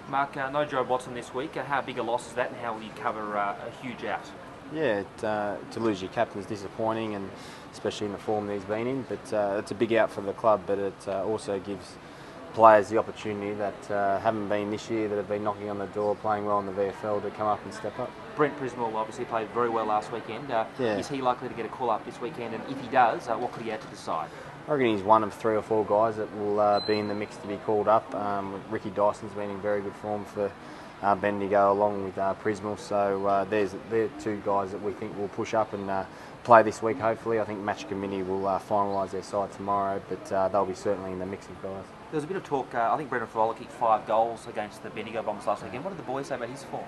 Mark, no Joe Watson this week. How big a loss is that, and how will you cover a huge out? Yeah, to lose your captain is disappointing, and especially in the form that he's been in. But it's a big out for the club. But it also gives players the opportunity that haven't been this year, that have been knocking on the door, playing well in the VFL, to come up and step up. Brent Prismal obviously played very well last weekend. Yeah. Is he likely to get a call up this weekend? And if he does, what could he add to the side? I reckon he's one of 3 or 4 guys that will be in the mix to be called up. Ricky Dyson's been in very good form for Bendigo, along with Prismal. So they're 2 guys that we think will push up and play this week, hopefully. I think match committee will finalise their side tomorrow, but they'll be certainly in the mix of guys. There was a bit of talk, I think Brendan Fowler kicked 5 goals against the Bendigo Bombers last weekend. What did the boys say about his form?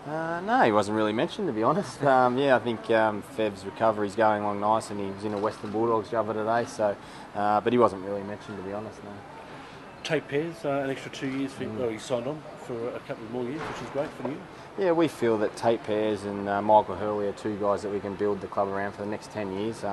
No, he wasn't really mentioned, to be honest. I think Fev's recovery's going along nice, and he was in a Western Bulldogs cover today. So, but he wasn't really mentioned, to be honest. No. Tate Pears, an extra 2 years. Well, he signed on for a couple of more years, which is great for you. Yeah, we feel that Tate Pears and Michael Hurley are 2 guys that we can build the club around for the next 10 years.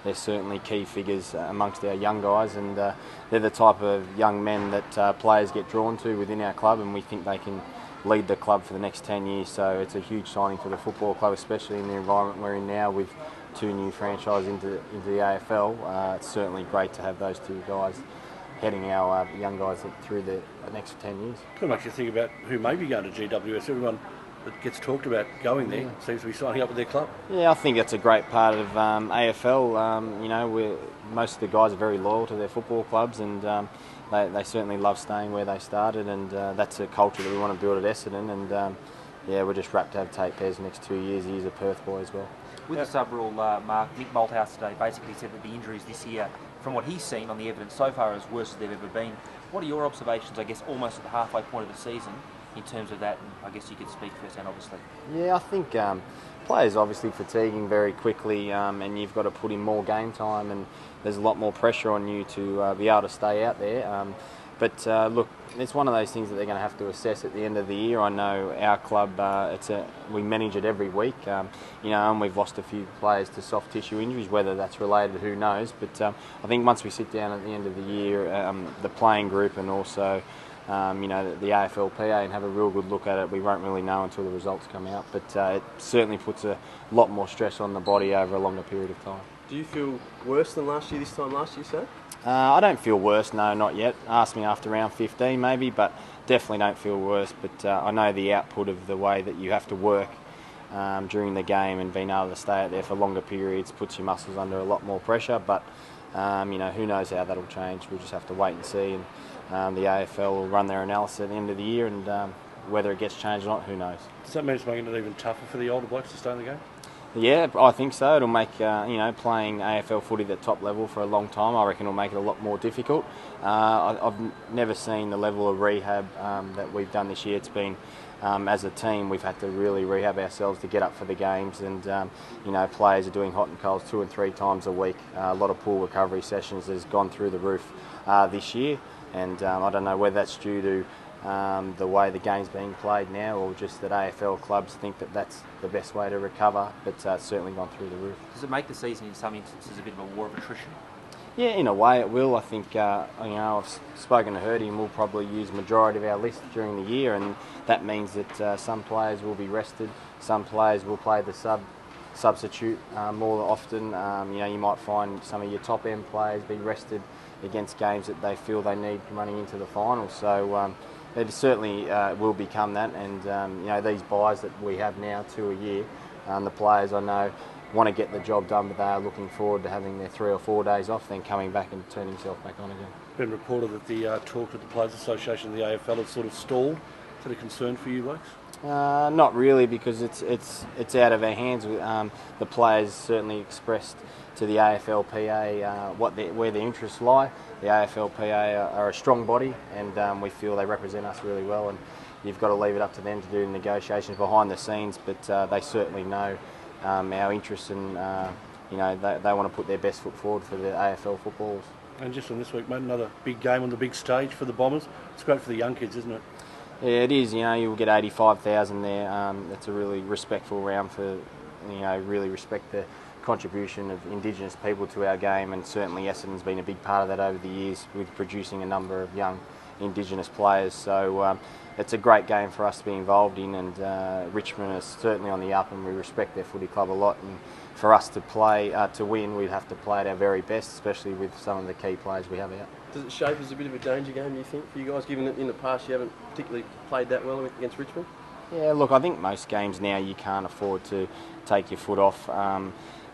They're certainly key figures amongst our young guys, and they're the type of young men that players get drawn to within our club, and we think they can lead the club for the next 10 years. So it's a huge signing for the football club, especially in the environment we're in now with 2 new franchises into the AFL. It's certainly great to have those 2 guys heading our young guys through the next 10 years. Kind of makes you think about who may be going to GWS. Everyone that gets talked about going there seems to be signing up with their club. Yeah, I think that's a great part of AFL. Most of the guys are very loyal to their football clubs, and they certainly love staying where they started, and that's a culture that we want to build at Essendon. And we're just wrapped to have Tate Pears the next 2 years. He's a Perth boy as well. With the sub-rule, Mark, Nick Malthouse today basically said that the injuries this year, from what he's seen on the evidence so far, are as worse as they've ever been. What are your observations, I guess, almost at the halfway point of the season, in terms of that? And I guess you could speak firsthand, obviously. Yeah, I think players obviously fatiguing very quickly, and you've got to put in more game time, and there's a lot more pressure on you to be able to stay out there. But look, it's one of those things that they're going to have to assess at the end of the year. I know our club, we manage it every week, and we've lost a few players to soft tissue injuries. Whether that's related, who knows? But I think once we sit down at the end of the year, the playing group and also the AFLPA, and have a real good look at it, we won't really know until the results come out. But it certainly puts a lot more stress on the body over a longer period of time. Do you feel worse than last year, this time last year, sir? I don't feel worse, no, not yet. Ask me after round 15 maybe, but definitely don't feel worse. But I know the output of the way that you have to work during the game, and being able to stay out there for longer periods puts your muscles under a lot more pressure. But who knows how that'll change. We'll just have to wait and see. And the AFL will run their analysis at the end of the year, and whether it gets changed or not, who knows. Does that mean it's making it even tougher for the older blokes to stay in the game? Yeah, I think so. It'll make playing AFL footy at the top level for a long time, I reckon it'll make it a lot more difficult. I've never seen the level of rehab that we've done this year. It's been, as a team, we've had to really rehab ourselves to get up for the games, and players are doing hot and cold 2 and 3 times a week. A lot of pool recovery sessions has gone through the roof this year, and I don't know whether that's due to the way the game's being played now, or just that AFL clubs think that that's the best way to recover, but it's certainly gone through the roof. Does it make the season in some instances a bit of a war of attrition? Yeah, in a way it will. I think I've spoken to Hurdy, and we'll probably use the majority of our list during the year, and that means that some players will be rested, some players will play the substitute more often. You might find some of your top end players be rested against games that they feel they need running into the finals. So it certainly will become that, and these buys that we have now, 2 a year, the players I know want to get the job done, but they are looking forward to having their 3 or 4 days off, then coming back and turning himself back on again. Been reported that the talk with the Players Association of the AFL has sort of stalled. Is that a concern for you, blokes? Not really, because it's out of our hands. The players certainly expressed to the AFLPA where their interests lie. The AFLPA are a strong body, and we feel they represent us really well, and you've got to leave it up to them to do the negotiations behind the scenes, but they certainly know our interests, and they want to put their best foot forward for the AFL footballers. And just on this week, mate, another big game on the big stage for the Bombers. It's great for the young kids, isn't it? Yeah, it is. You'll get 85,000 there. It's a really respectful round for, really respect the contribution of Indigenous people to our game, and certainly Essendon's been a big part of that over the years with producing a number of young Indigenous players. So it's a great game for us to be involved in, and Richmond is certainly on the up, and we respect their footy club a lot. And for us to play, to win, we'd have to play at our very best, especially with some of the key players we have out. Does it shape as a bit of a danger game, you think, for you guys, given that in the past you haven't particularly played that well against Richmond? Yeah, look, I think most games now you can't afford to take your foot off.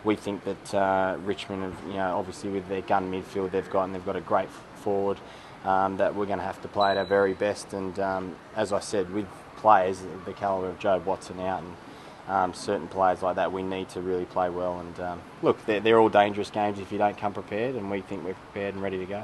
We think that Richmond, have, obviously with their gun midfield they've got a great forward, that we're going to have to play at our very best. And as I said, with players the calibre of Joe Watson out, and certain players like that, we need to really play well. And look, they're all dangerous games if you don't come prepared, and we think we're prepared and ready to go.